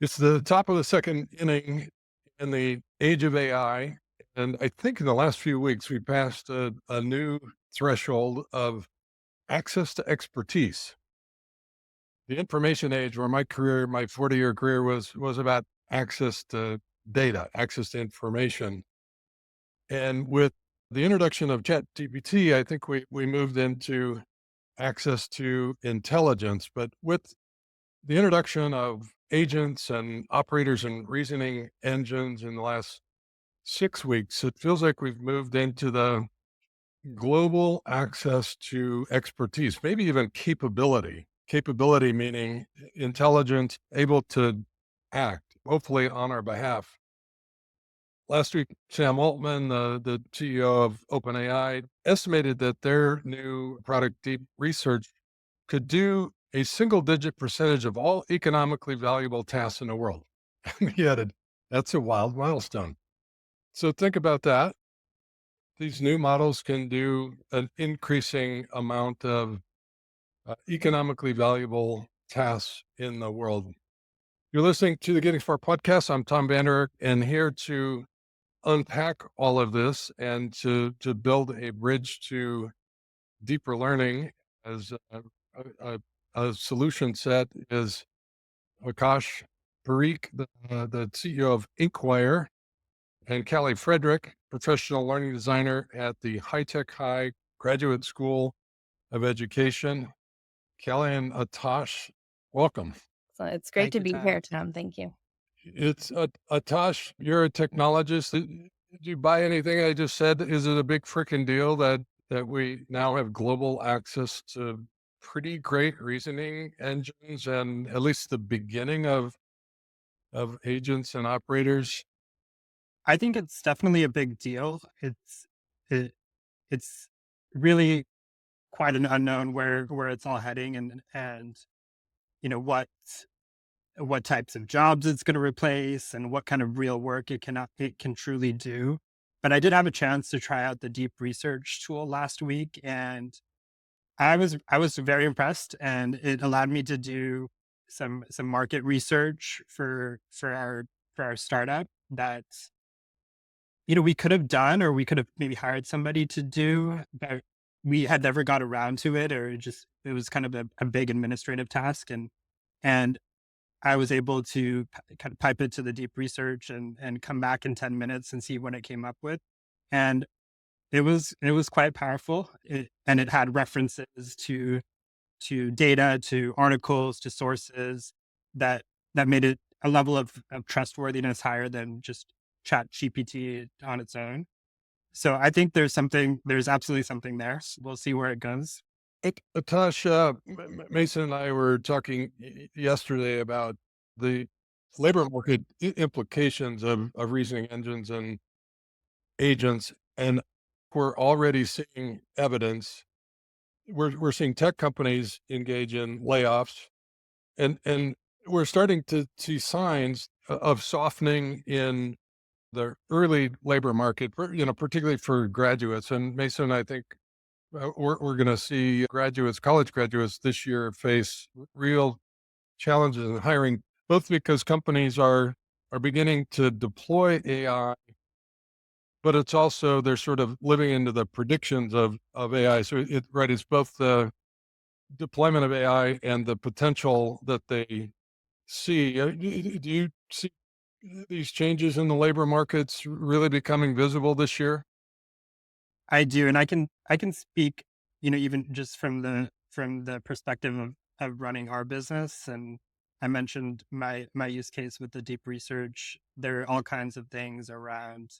It's the top of the second inning in the age of AI. And I think in the last few weeks, we passed a new threshold of access to expertise. The information age, where my career, my 40-year career was about access to data, access to information. And with the introduction of ChatGPT, I think we moved into access to intelligence. But with the introduction of agents and operators and reasoning engines in the last 6 weeks, it feels like we've moved into the global access to expertise, maybe even capability. Capability meaning intelligent, able to act, hopefully on our behalf. Last week, Sam Altman, the CEO of OpenAI, estimated that their new product, Deep Research, could do a single digit percentage of all economically valuable tasks in the world. He added, that's a wild milestone. So think about that. These new models can do an increasing amount of economically valuable tasks in the world. You're listening to the Getting Far podcast. I'm Tom Vander Ark, and here to unpack all of this and to build a bridge to deeper learning as a, a solution set is Aatash Parikh, the CEO of Inquire, and Kali Frederick, professional learning designer at the High Tech High Graduate School of Education. Kelly and Aatash, welcome. So it's great Thank to you, be Tom. here, Tom. Thank you. It's Aatash, you're a technologist. Did you buy anything I just said? Is it a big freaking deal that we now have global access to pretty great reasoning engines and at least the beginning of agents and operators? I think it's definitely a big deal. It, it's really quite an unknown where it's all heading and you know what types of jobs it's going to replace and what kind of real work it can truly do. But I did have a chance to try out the deep research tool last week, and I was very impressed, and it allowed me to do some market research for our startup that we could have done, or we could have maybe hired somebody to do, but we had never got around to it, or it was kind of a big administrative task. And I was able to kind of pipe it to the deep research and come back in 10 minutes and see what it came up with. And it was quite powerful. And it had references to data, to articles, to sources that made it a level of trustworthiness higher than just chat GPT on its own. So I think there's absolutely something there. We'll see where it goes. Aatash, Mason and I were talking yesterday about the labor market implications of reasoning engines and agents, and we're already seeing evidence. We're seeing tech companies engage in layoffs, and we're starting to see signs of softening in the early labor market, particularly for graduates. And Mason, I think we're going to see college graduates this year face real challenges in hiring, both because companies are beginning to deploy AI, but it's also they're sort of living into the predictions of AI. So it's both the deployment of AI and the potential that they see. Do you see these changes in the labor markets really becoming visible this year? I do, and I can speak, even just from the perspective of running our business. And I mentioned my use case with the deep research. There are all kinds of things around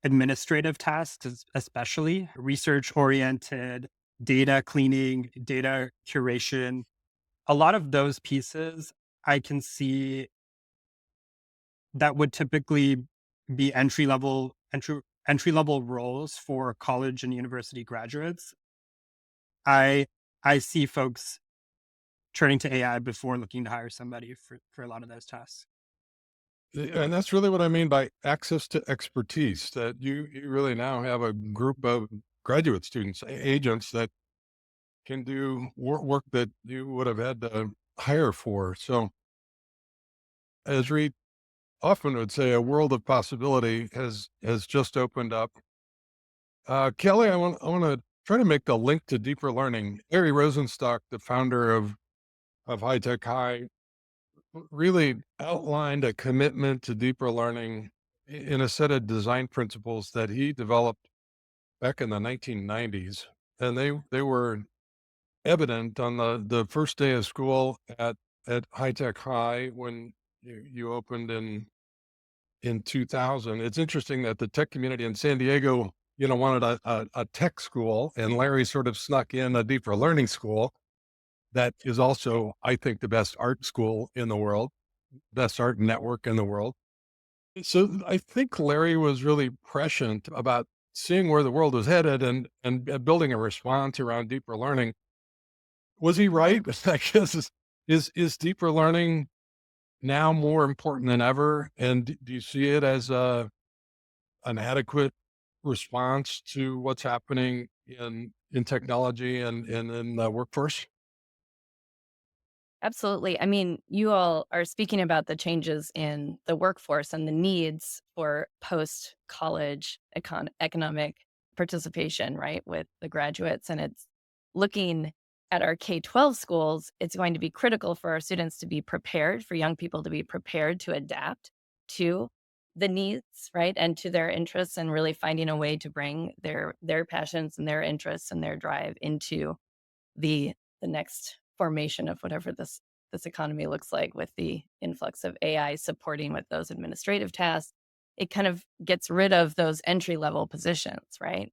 administrative tasks, especially research oriented, data cleaning, data curation. A lot of those pieces I can see that would typically be entry level roles for college and university graduates. I I see folks turning to AI before looking to hire somebody for a lot of those tasks. And that's really what I mean by access to expertise, that you really now have a group of graduate students, agents that can do work that you would have had to hire for. So as Reed often would say, a world of possibility has just opened up. Kelly, I want to try to make the link to deeper learning. Larry Rosenstock, the founder of High Tech High, really outlined a commitment to deeper learning in a set of design principles that he developed back in the 1990s, and they were evident on the first day of school at High Tech High when you opened in 2000. It's interesting that the tech community in San Diego, wanted a tech school, and Larry sort of snuck in a deeper learning school that is also, I think, the best art school in the world, best art network in the world. So I think Larry was really prescient about seeing where the world was headed and building a response around deeper learning. Was he right? I guess is deeper learning now more important than ever? And do you see it as an adequate response to what's happening in technology and in the workforce? Absolutely. I mean, you all are speaking about the changes in the workforce and the needs for post college economic participation, right, with the graduates. And it's looking at our K 12 schools, it's going to be critical for our students to be prepared, for young people to be prepared to adapt to the needs, right, and to their interests, and really finding a way to bring their passions and their interests and their drive into the the next formation of whatever this economy looks like, with the influx of AI supporting with those administrative tasks. It kind of gets rid of those entry level positions, right?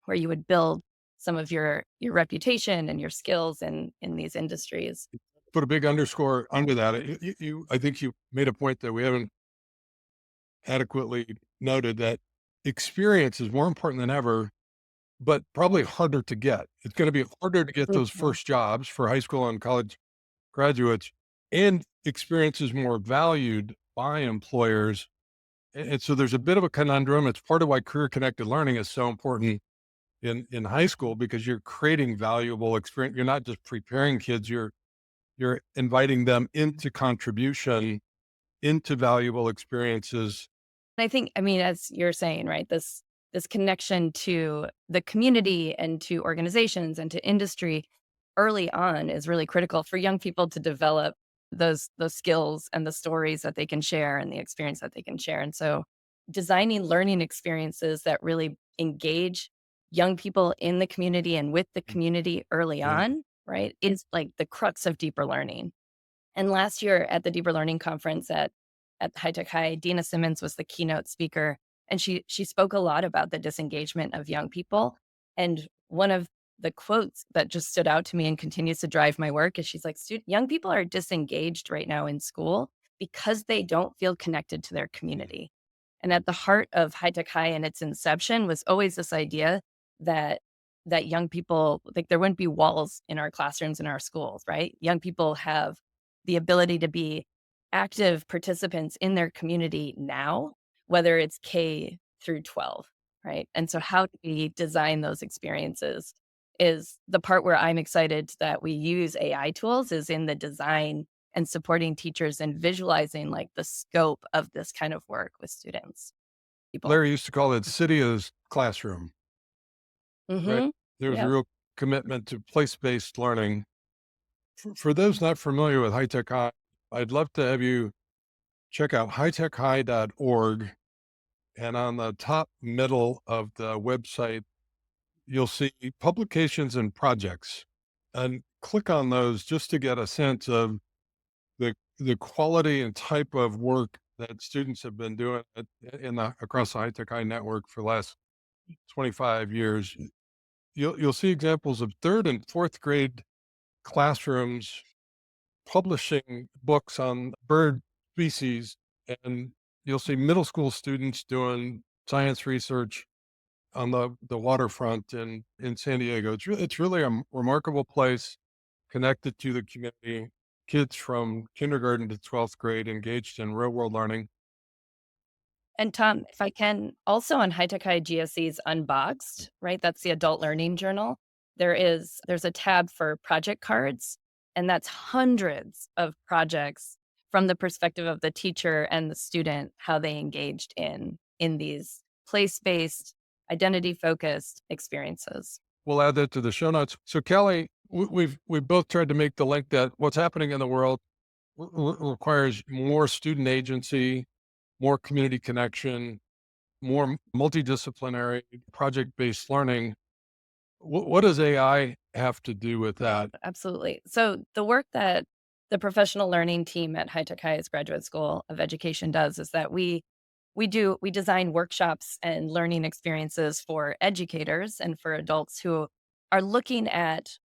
Where you would build some of your reputation and your skills in these industries. Put a big underscore under that. I think you made a point that we haven't adequately noted, that experience is more important than ever, but probably harder to get. It's going to be harder to get those Mhm. first jobs for high school and college graduates, and experience is more valued by employers. And so there's a bit of a conundrum. It's part of why career connected learning is so important in high school, because you're creating valuable experience. You're not just preparing kids, you're inviting them into contribution, into valuable experiences. I think, I mean, as you're saying, right, this connection to the community and to organizations and to industry early on is really critical for young people to develop those skills and the stories that they can share and the experience that they can share. And so designing learning experiences that really engage young people in the community and with the community early Yeah. on, right, is like the crux of deeper learning. And last year at the Deeper Learning Conference at High Tech High, Dina Simmons was the keynote speaker, and she spoke a lot about the disengagement of young people. And one of the quotes that just stood out to me and continues to drive my work is, she's like, Young people are disengaged right now in school because they don't feel connected to their community." And at the heart of High Tech High and its inception was always this idea that young people, like, there wouldn't be walls in our classrooms in our schools, right? Young people have the ability to be active participants in their community now, whether it's K through 12, right? And so how do we design those experiences is the part where I'm excited that we use AI tools, is in the design and supporting teachers and visualizing, like, the scope of this kind of work with students, people. Larry used to call it city as classroom, right? Mhm. There's a Yep. real commitment to place-based learning. For those not familiar with High Tech High, I'd love to have you check out hightechhigh.org. And on the top middle of the website, you'll see publications and projects. And click on those just to get a sense of the quality and type of work that students have been doing in the across the High Tech High network for the last 25 years. You'll see examples of third and fourth grade classrooms publishing books on bird species, and you'll see middle school students doing science research on the waterfront in San Diego. It's really a remarkable place, connected to the community. Kids from kindergarten to 12th grade engaged in real world learning. And Tom, if I can, also on High Tech High GSE's Unboxed, right? That's the adult learning journal. There's a tab for project cards, and that's hundreds of projects from the perspective of the teacher and the student, how they engaged in these place-based, identity-focused experiences. We'll add that to the show notes. So, Kelly, we've both tried to make the link that what's happening in the world requires more student agency, more community connection, more multidisciplinary project-based learning. What does AI have to do with that? Absolutely. So the work that the professional learning team at High Tech High's Graduate School of Education does is that we design workshops and learning experiences for educators and for adults who are looking at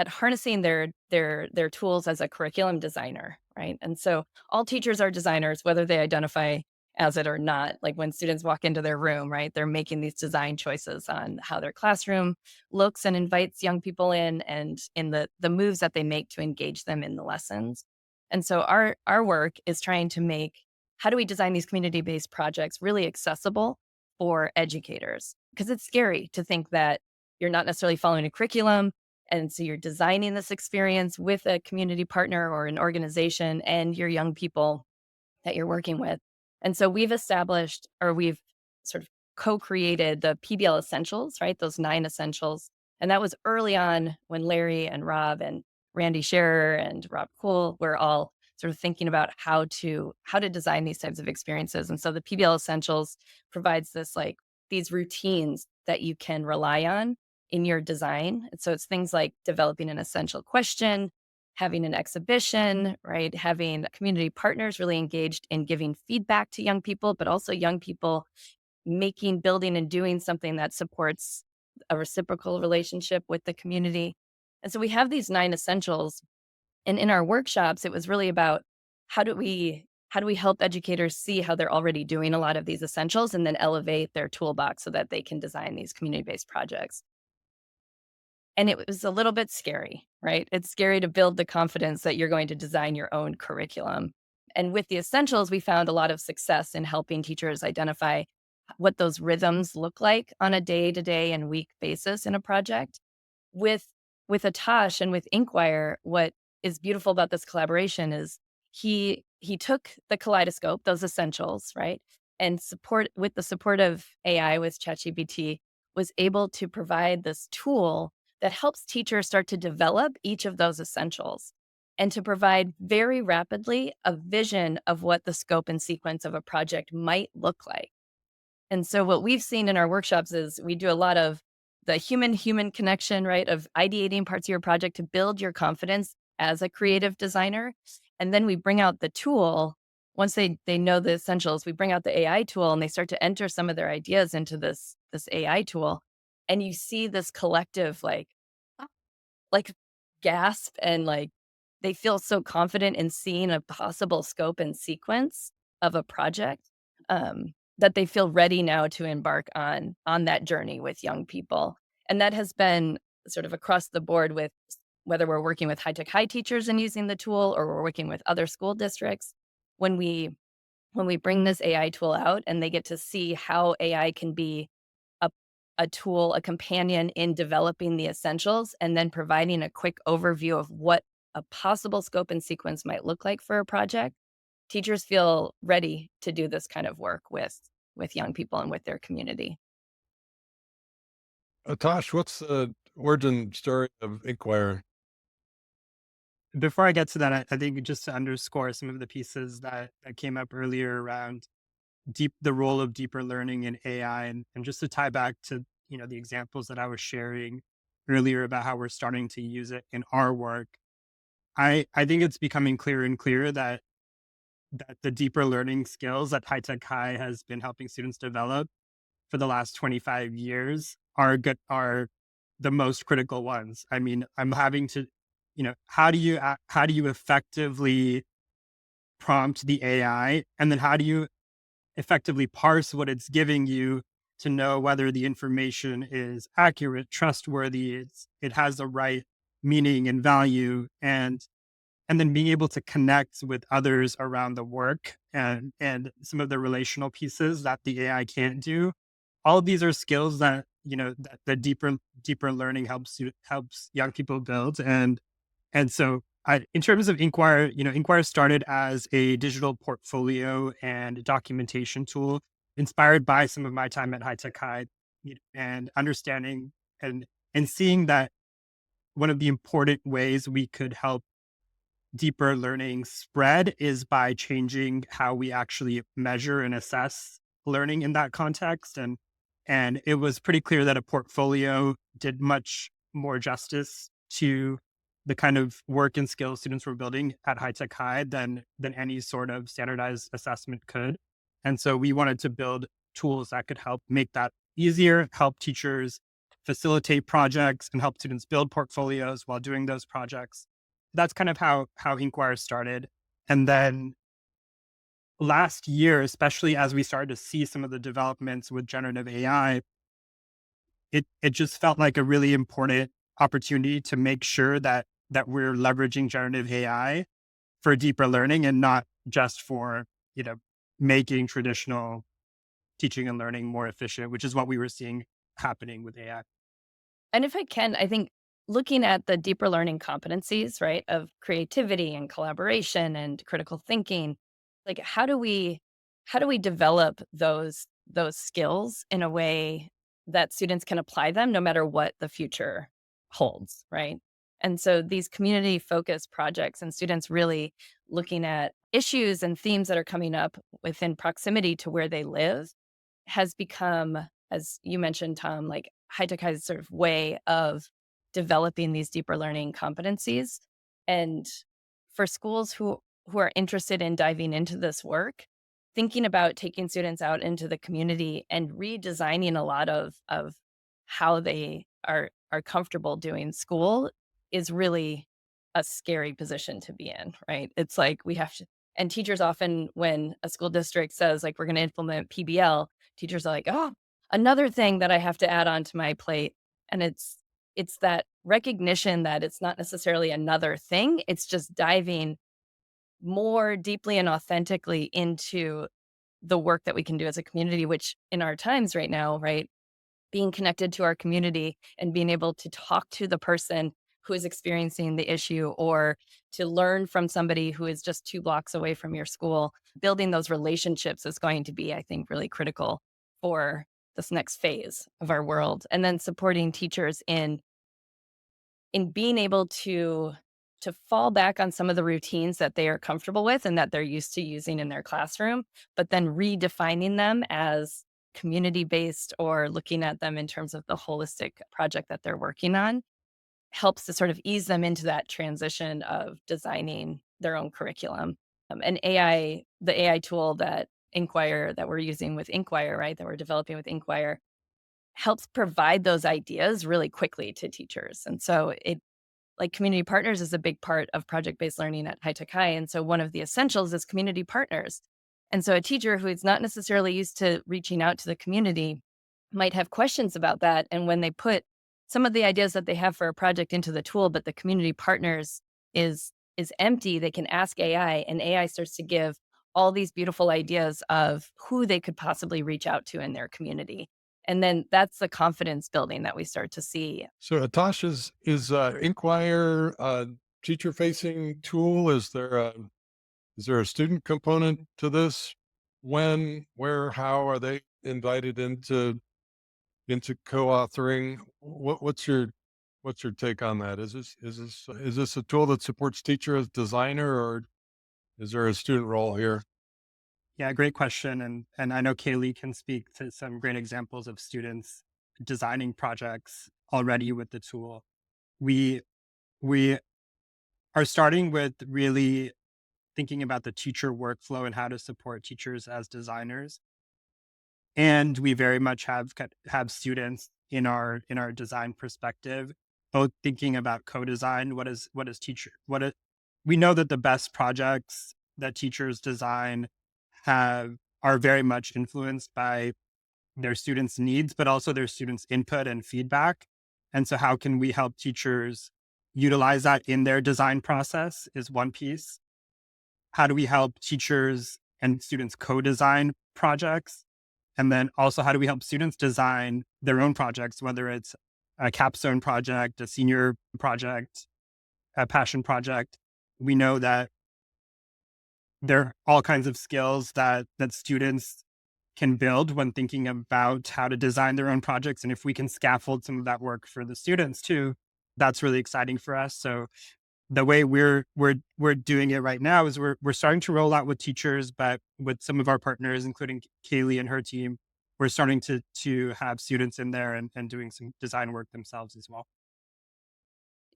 harnessing their tools as a curriculum designer, right? And so all teachers are designers, whether they identify as it or not. Like when students walk into their room, right, they're making these design choices on how their classroom looks and invites young people in, and in the moves that they make to engage them in the lessons. And so our work is trying to make, how do we design these community-based projects really accessible for educators? Because it's scary to think that you're not necessarily following a curriculum. And so you're designing this experience with a community partner or an organization and your young people that you're working with. And so we've sort of co-created the PBL essentials, right? Those 9 essentials. And that was early on when Larry and Rob and Randy Scherer and Rob Cool were all sort of thinking about how to design these types of experiences. And so the PBL essentials provides these routines that you can rely on in your design. And so it's things like developing an essential question, having an exhibition, right? Having community partners really engaged in giving feedback to young people, but also young people building and doing something that supports a reciprocal relationship with the community. And so we have these 9 essentials. And in our workshops, it was really about how do we help educators see how they're already doing a lot of these essentials and then elevate their toolbox so that they can design these community-based projects. And it was a little bit scary, right? It's scary to build the confidence that you're going to design your own curriculum. And with the essentials, we found a lot of success in helping teachers identify what those rhythms look like on a day-to-day and week basis in a project. With with Aatash and with Inquire, what is beautiful about this collaboration is he took the kaleidoscope, those essentials, right? And with the support of AI with ChatGPT, was able to provide this tool that helps teachers start to develop each of those essentials and to provide very rapidly a vision of what the scope and sequence of a project might look like. And so what we've seen in our workshops is we do a lot of the human-human connection, right? Of ideating parts of your project to build your confidence as a creative designer. And then we bring out the tool. Once they know the essentials, we bring out the AI tool and they start to enter some of their ideas into this AI tool. And you see this collective like gasp, and like they feel so confident in seeing a possible scope and sequence of a project, that they feel ready now to embark on that journey with young people. And that has been sort of across the board, with whether we're working with high tech high teachers and using the tool, or we're working with other school districts. When we bring this AI tool out and they get to see how AI can be a, a tool, a companion in developing the essentials, and then providing a quick overview of what a possible scope and sequence might look like for a project, teachers feel ready to do this kind of work with young people and with their community. Tosh, what's the origin story of Inquire? Before I get to that, I think just to underscore some of the pieces that came up earlier around the role of deeper learning in AI, and just to tie back to, the examples that I was sharing earlier about how we're starting to use it in our work. I think it's becoming clearer and clearer that the deeper learning skills that High Tech High has been helping students develop for the last 25 years are the most critical ones. I mean, I'm having to, how do you effectively prompt the AI, and then how do you effectively parse what it's giving you to know whether the information is accurate, trustworthy, it has the right meaning and value, and then being able to connect with others around the work, and some of the relational pieces that the AI can't do. All of these are skills that, that the deeper learning helps young people build. And so In terms of Inquire, Inquire started as a digital portfolio and documentation tool inspired by some of my time at High Tech High, and understanding and seeing that one of the important ways we could help deeper learning spread is by changing how we actually measure and assess learning in that context. And it was pretty clear that a portfolio did much more justice to the kind of work and skills students were building at High Tech High than any sort of standardized assessment could. And so we wanted to build tools that could help make that easier, help teachers facilitate projects, and help students build portfolios while doing those projects. That's kind of how Inquire started. And then last year, especially as we started to see some of the developments with generative AI, it just felt like a really important opportunity to make sure that we're leveraging generative AI for deeper learning and not just for, making traditional teaching and learning more efficient, which is what we were seeing happening with AI. And if I can, I think looking at the deeper learning competencies, right, of creativity and collaboration and critical thinking, like how do we develop those skills in a way that students can apply them no matter what the future holds, right? And so these community focused projects and students really looking at issues and themes that are coming up within proximity to where they live has become, as you mentioned, Tom, like high tech High's sort of way of developing these deeper learning competencies. And for schools who are interested in diving into this work, thinking about taking students out into the community and redesigning a lot of how they are comfortable doing school is really a scary position to be in, right? It's like we have to, and teachers often, when a school district says like we're going to implement PBL, teachers are like, oh, another thing that I have to add on to my plate. And it's that recognition that it's not necessarily another thing. It's just diving more deeply and authentically into the work that we can do as a community, which in our times right now, right, being connected to our community and being able to talk to the person who is experiencing the issue or to learn from somebody who is just 2 blocks away from your school, building those relationships is going to be, I think, really critical for this next phase of our world. And then supporting teachers in being able to fall back on some of the routines that they are comfortable with and that they're used to using in their classroom, but then redefining them as community based or looking at them in terms of the holistic project that they're working on helps to sort of ease them into that transition of designing their own curriculum. And the AI tool that Inquire that we're using with Inquire, right, that we're developing with Inquire helps provide those ideas really quickly to teachers. And so it like community partners is a big part of project-based learning at High Tech High. And so one of the essentials is community partners. And so a teacher who is not necessarily used to reaching out to the community might have questions about that. And when they put some of the ideas that they have for a project into the tool, but the community partners is empty, they can ask AI and AI starts to give all these beautiful ideas of who they could possibly reach out to in their community. And then that's the confidence building that we start to see. So Aatash, is Inquire a teacher facing tool? Is there a student component to this? When, where, how are they invited into co-authoring? What's your take on that? Is this a tool that supports teacher as designer, or is there a student role here? Yeah, great question. And I know Kaylee can speak to some great examples of students designing projects already with the tool. We we are starting with really thinking about the teacher workflow and how to support teachers as designers. And we very much have students in our design perspective, both thinking about co-design. What is teacher what it, we know that the best projects that teachers design have are very much influenced by their students' needs, but also their students' input and feedback. And so how can we help teachers utilize that in their design process is one piece. How do we help teachers and students co-design projects? And then also, how do we help students design their own projects, whether it's a capstone project, a senior project, a passion project? we know that there are all kinds of skills that students can build when thinking about how to design their own projects. And if we can scaffold some of that work for the students too, that's really exciting for us. So the way we're doing it right now is we're starting to roll out with teachers, but with some of our partners, including Kaylee and her team, we're starting to have students in there and doing some design work themselves as well.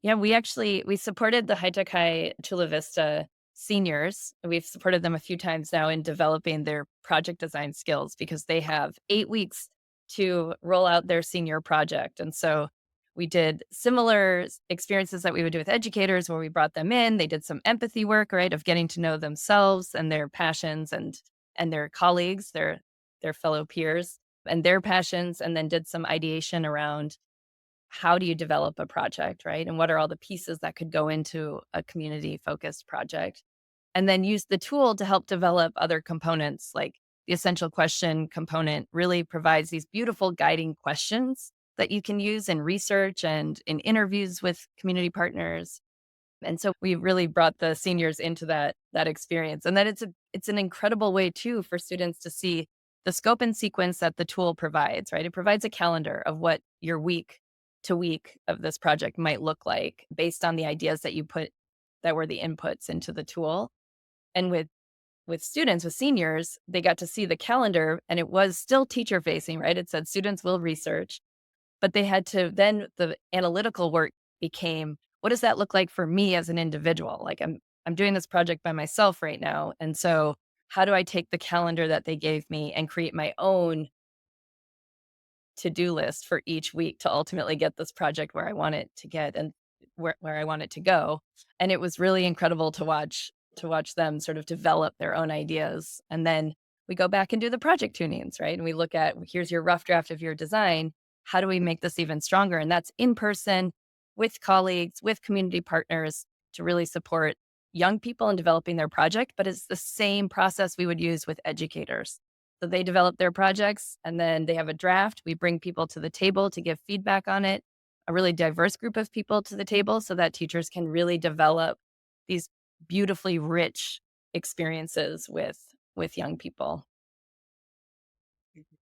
Yeah, we supported the High Tech High Chula Vista seniors. We've supported them a few times now in developing their project design skills because they have 8 weeks to roll out their senior project. And so we did similar experiences that we would do with educators where we brought them in. They did some empathy work, right, of getting to know themselves and their passions and their colleagues, their fellow peers and their passions, and then did some ideation around how do you develop a project, right? And what are all the pieces that could go into a community focused project? And then use the tool to help develop other components like the essential question component really provides these beautiful guiding questions that you can use in research and in interviews with community partners. And so we really brought the seniors into that experience. And then it's an incredible way too for students to see the scope and sequence that the tool provides, right? It provides a calendar of what your week to week of this project might look like based on the ideas that you put that were the inputs into the tool. And with students, with seniors, they got to see the calendar and it was still teacher facing, right? It said students will research, but they had to then the analytical work became what does that look like for me as an individual? Like I'm doing this project by myself right now. And so how do I take the calendar that they gave me and create my own to-do list for each week to ultimately get this project where I want it to get and where I want it to go. And it was really incredible to watch them sort of develop their own ideas. And then we go back and do the project tunings, right? And we look at here's your rough draft of your design. How do we make this even stronger? And that's in person with colleagues, with community partners to really support young people in developing their project, but it's the same process we would use with educators. So they develop their projects and then they have a draft. We bring people to the table to give feedback on it, a really diverse group of people to the table so that teachers can really develop these beautifully rich experiences with young people.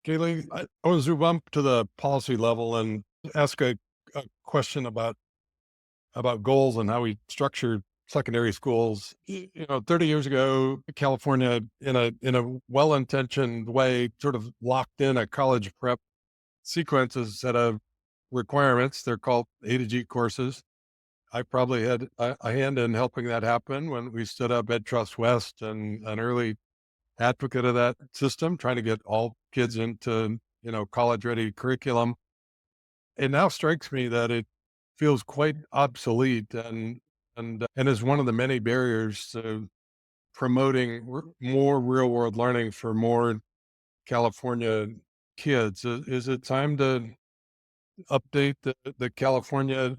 Kaylee, I want to zoom up to the policy level and ask a question about goals and how we structure secondary schools. 30 years ago, California, in a well-intentioned way, sort of locked in a college prep sequences set of requirements. They're called A to G courses. I probably had a hand in helping that happen when we stood up Ed Trust West and an early advocate of that system, trying to get all kids into, college ready curriculum. It now strikes me that it feels quite obsolete and is one of the many barriers to promoting more real world learning for more California kids. Is it time to update the California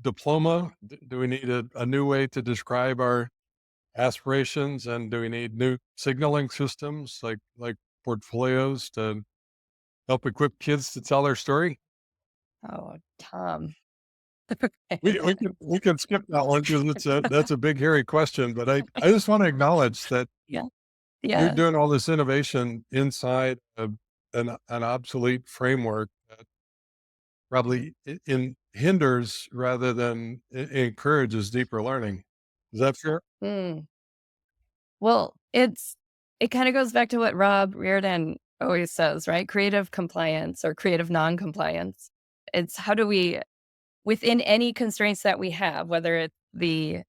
diploma? Do we need a new way to describe our aspirations, and do we need new signaling systems like portfolios to help equip kids to tell their story? Oh, Tom. We can skip that one because that's a big hairy question. But I just want to acknowledge that Yeah. you're Yeah. doing all this innovation inside an obsolete framework that probably hinders rather than encourages deeper learning. Is that fair? Mm. Well, it kind of goes back to what Rob Reardon always says, right? Creative compliance or creative non-compliance. It's how do we within any constraints that we have, whether it's the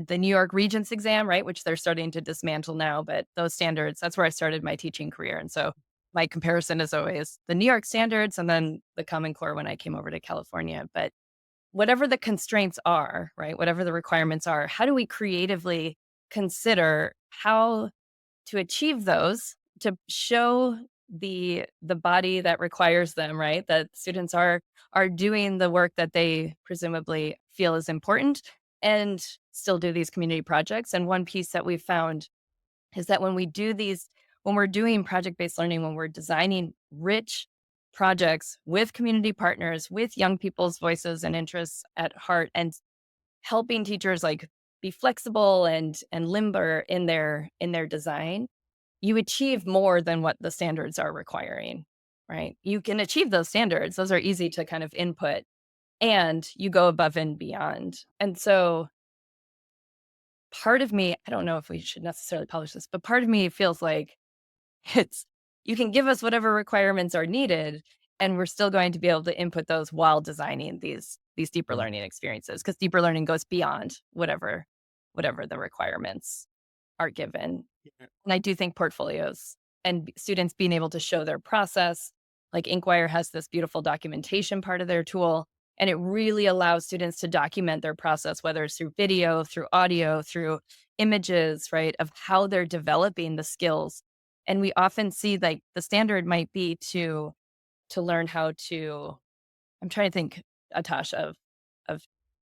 New York Regents exam, right, which they're starting to dismantle now, but those standards, that's where I started my teaching career. And so my comparison is always the New York standards and then the Common Core when I came over to California. But whatever the constraints are, right, whatever the requirements are, how do we creatively consider how to achieve those to show the body that requires them, right? That students are doing the work that they presumably feel is important and still do these community projects. And one piece that we've found is that when we're doing project-based learning, when we're designing rich projects with community partners, with young people's voices and interests at heart, and helping teachers like be flexible and limber in their design, you achieve more than what the standards are requiring, right? You can achieve those standards. Those are easy to kind of input, and you go above and beyond. And so part of me, I don't know if we should necessarily publish this, but part of me feels like it's you can give us whatever requirements are needed, and we're still going to be able to input those while designing these deeper Yeah. learning experiences, because deeper learning goes beyond whatever the requirements are given. Yeah. And I do think portfolios and students being able to show their process, like Inquire has this beautiful documentation part of their tool, and it really allows students to document their process, whether it's through video, through audio, through images, right, of how they're developing the skills. And we often see like the standard might be to learn how to, I'm trying to think, Atash, of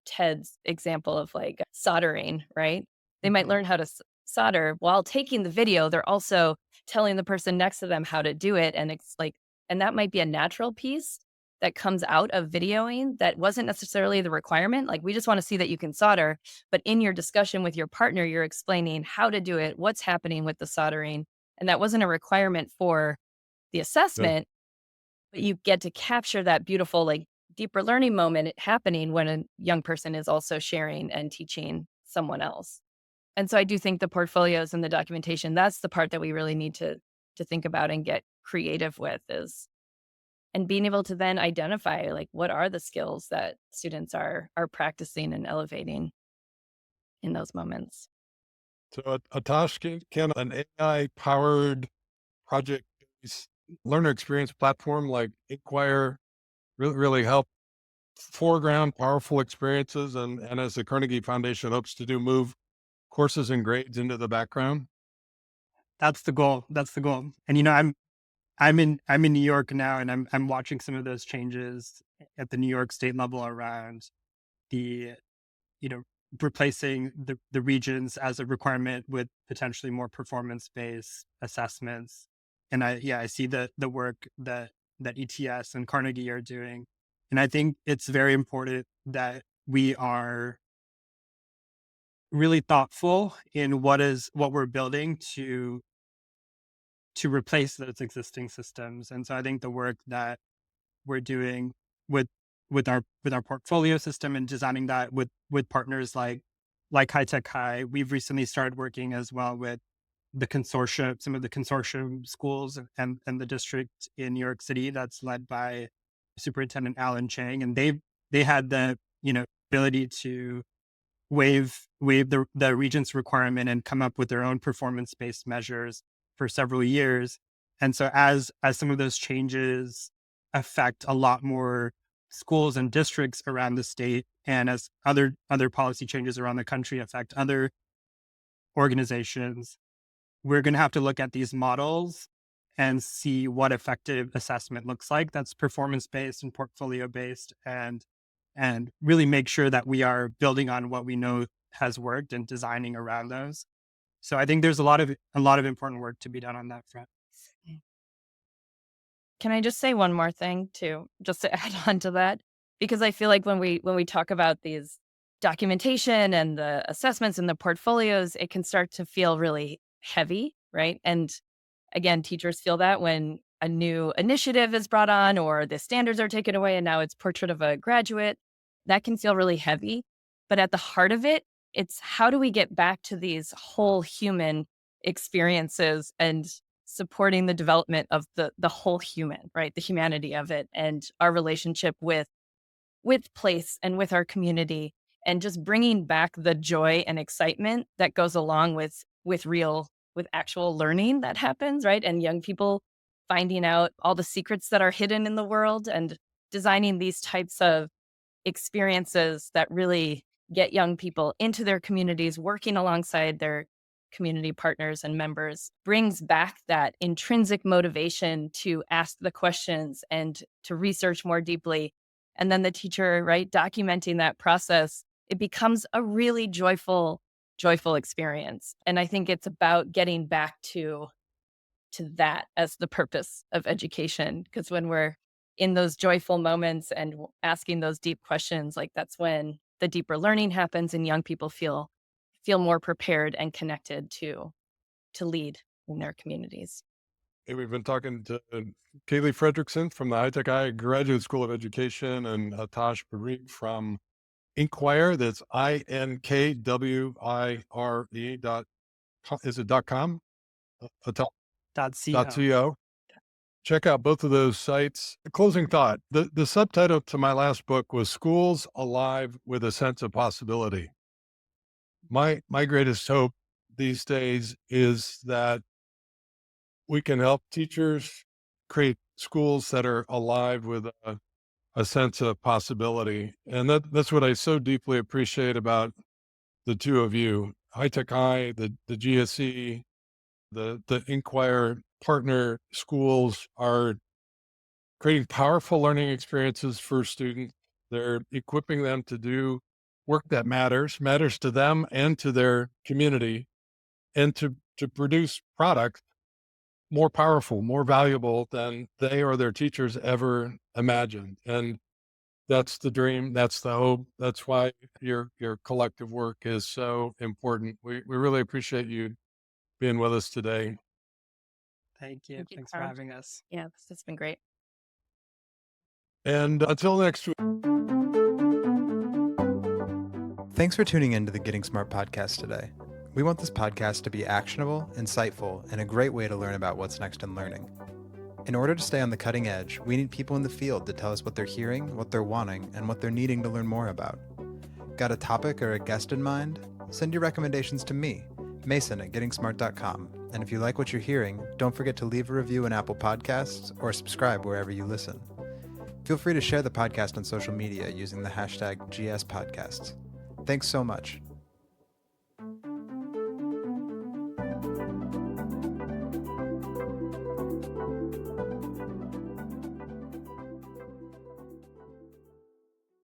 Ted's example of like soldering, right? They might Mhm. learn how to solder while taking the video. They're also telling the person next to them how to do it, and it's like, and that might be a natural piece that comes out of videoing that wasn't necessarily the requirement. Like we just want to see that you can solder, but in your discussion with your partner, you're explaining how to do it, what's happening with the soldering, and that wasn't a requirement for the Good. assessment, but you get to capture that beautiful, like, deeper learning moment happening when a young person is also sharing and teaching someone else. And so I do think the portfolios and the documentation, that's the part that we really need to think about and get creative with, is and being able to then identify, like, what are the skills that students are practicing and elevating in those moments. So, Atash, can an AI-powered project-based learner experience platform like Inquire really help foreground powerful experiences and as the Carnegie Foundation hopes to do, move courses and grades into the background? That's the goal. That's the goal. And I'm in New York now, and I'm watching some of those changes at the New York state level around the, you know, replacing the regions as a requirement with potentially more performance-based assessments. And I see the work that ETS and Carnegie are doing. And I think it's very important that we are really thoughtful in what we're building to replace those existing systems. And so I think the work that we're doing with with our portfolio system and designing that with partners like High Tech High, we've recently started working as well with the consortium, some of the consortium schools and the district in New York City that's led by Superintendent Alan Chang, and they had the ability to waive the regents requirement and come up with their own performance based measures for several years. And so as some of those changes affect a lot more schools and districts around the state, and as other policy changes around the country affect other organizations, we're going to have to look at these models and see what effective assessment looks like that's performance based and portfolio based, and really make sure that we are building on what we know has worked and designing around those. So I think there's a lot of important work to be done on that front. Can I just say one more thing too, just to add on to that? Because I feel like when we talk about these documentation and the assessments and the portfolios, it can start to feel really heavy, right? And again, teachers feel that when a new initiative is brought on or the standards are taken away and now it's portrait of a graduate, that can feel really heavy. But at the heart of it, it's how do we get back to these whole human experiences and supporting the development of the whole human, right? The humanity of it and our relationship with place and with our community, and just bringing back the joy and excitement that goes along with actual learning that happens, right? And young people finding out all the secrets that are hidden in the world and designing these types of experiences that really get young people into their communities, working alongside their community partners and members, brings back that intrinsic motivation to ask the questions and to research more deeply. And then the teacher, right, documenting that process, it becomes a really joyful experience. And I think it's about getting back to that as the purpose of education, because when we're in those joyful moments and asking those deep questions, like that's when the deeper learning happens and young people feel feel more prepared and connected to lead in their communities. Hey, we've been talking to Kali Frederickson from the High-Tech High Graduate School of Education and Aatash Parikh from Inquire. That's INKWIRE is it .com? .co. .co. Check out both of those sites. A closing thought. The subtitle to my last book was Schools Alive with a Sense of Possibility. My greatest hope these days is that we can help teachers create schools that are alive with a sense of possibility. And that's what I so deeply appreciate about the two of you, High-Tech High, the GSE, the Inquire partner schools are creating powerful learning experiences for students. They're equipping them to do work that matters to them and to their community, and to produce products more powerful, more valuable than they or their teachers ever imagined. And that's the dream. That's the hope. That's why your collective work is so important. We really appreciate you being with us today. Thank you. Thank you, Thanks for Tom. having us. Yeah, this has been great. And until next week. Thanks for tuning in to the Getting Smart podcast today. We want this podcast to be actionable, insightful, and a great way to learn about what's next in learning. In order to stay on the cutting edge, we need people in the field to tell us what they're hearing, what they're wanting, and what they're needing to learn more about. Got a topic or a guest in mind? Send your recommendations to me, Mason at gettingsmart.com. And if you like what you're hearing, don't forget to leave a review in Apple Podcasts or subscribe wherever you listen. Feel free to share the podcast on social media using the hashtag GSPodcasts. Thanks so much.